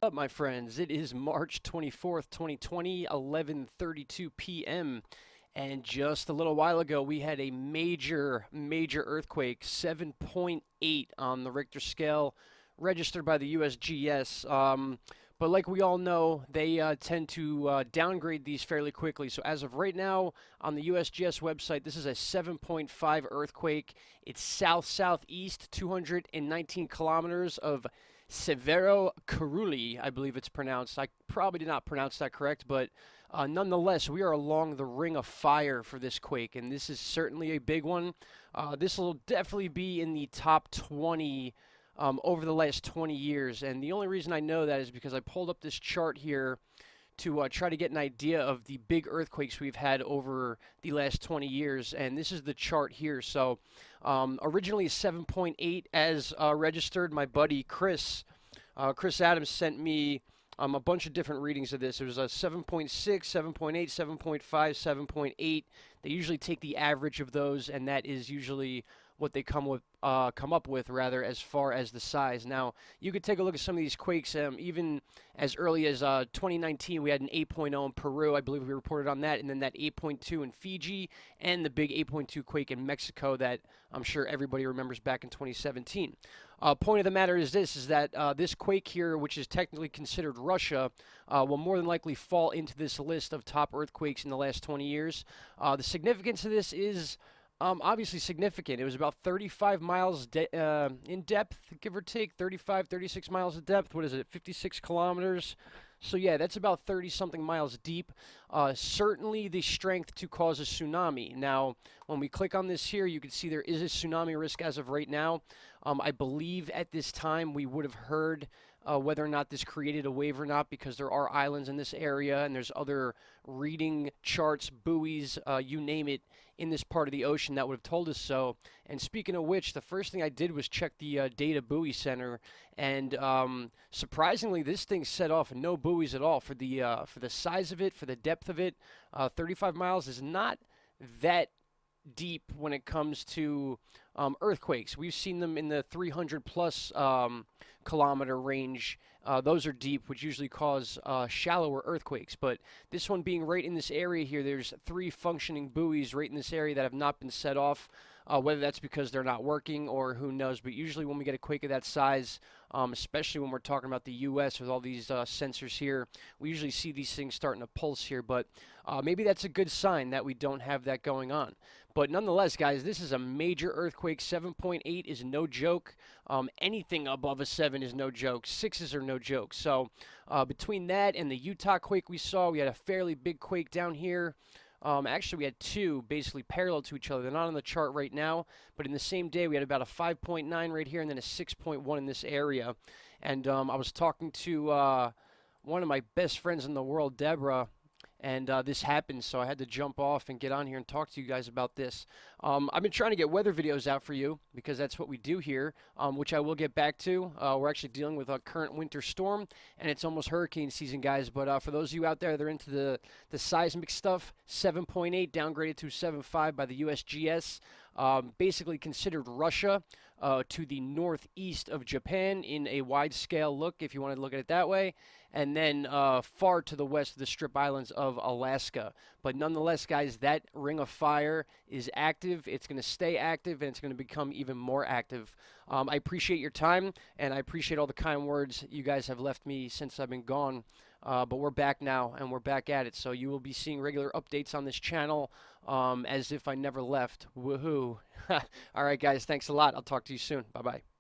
Up, my friends? It is March 24th, 2020, 11:32 p.m. And just a little while ago, we had a major earthquake, 7.8 on the Richter scale, registered by the USGS. But like we all know, they tend to downgrade these fairly quickly. So as of right now, on the USGS website, this is a 7.5 earthquake. It's south-southeast, 219 kilometers of Severo Caruli, I believe it's pronounced. I probably did not pronounce that correct, but nonetheless, we are along the ring of fire for this quake, and this is certainly a big one. This will definitely be in the top 20 over the last 20 years, and the only reason I know that is because I pulled up this chart here to try to get an idea of the big earthquakes we've had over the last 20 years, and this is the chart here. So originally 7.8 as registered. My buddy Chris Adams sent me a bunch of different readings of this. It was a 7.6, 7.8, 7.5, 7.8. They usually take the average of those, and that is usually what they come up with rather, as far as the size. Now, you could take a look at some of these quakes. Even as early as 2019, we had an 8.0 in Peru. I believe we reported on that, and then that 8.2 in Fiji, and the big 8.2 quake in Mexico that I'm sure everybody remembers back in 2017. Point of the matter is this: is that this quake here, which is technically considered Russia, will more than likely fall into this list of top earthquakes in the last 20 years. The significance of this is obviously significant. It was about 35 miles in depth, give or take, 35, 36 miles of depth. What is it, 56 kilometers? So yeah, that's about 30-something miles deep. Certainly the strength to cause a tsunami. Now, when we click on this here, you can see there is a tsunami risk as of right now. I believe at this time we would have heard whether or not this created a wave or not, because there are islands in this area and there's other reading charts, buoys, you name it, in this part of the ocean that would have told us so. And speaking of which, the first thing I did was check the Data Buoy Center, and surprisingly, this thing set off no buoys at all for the size of it, for the depth of it. 35 miles is not that deep when it comes to earthquakes. We've seen them in the 300 plus kilometer range. Those are deep, which usually cause shallower earthquakes. But this one being right in this area here, there's 3 functioning buoys right in this area that have not been set off. Whether that's because they're not working or who knows, but usually when we get a quake of that size, especially when we're talking about the U.S. with all these sensors here, we usually see these things starting to pulse here, but maybe that's a good sign that we don't have that going on. But nonetheless, guys, this is a major earthquake. 7.8 is no joke. Anything above a 7 is no joke. 6s are no joke. So between that and the Utah quake we saw, we had a fairly big quake down here. Actually, we had 2 basically parallel to each other. They're not on the chart right now, but in the same day, we had about a 5.9 right here and then a 6.1 in this area. And I was talking to one of my best friends in the world, Deborah, and this happened, so I had to jump off and get on here and talk to you guys about this. I've been trying to get weather videos out for you because that's what we do here, which I will get back to. We're actually dealing with a current winter storm, and it's almost hurricane season, guys. But for those of you out there that are into the seismic stuff, 7.8 downgraded to 7.5 by the USGS. Basically considered Russia to the northeast of Japan in a wide-scale look, if you want to look at it that way, and then far to the west of the Strip Islands of Alaska. But nonetheless, guys, that ring of fire is active. It's going to stay active, and it's going to become even more active. I appreciate your time, and I appreciate all the kind words you guys have left me since I've been gone. But we're back now, and we're back at it. So you will be seeing regular updates on this channel as if I never left. Woohoo. All right, guys, thanks a lot. I'll talk to you soon. Bye-bye.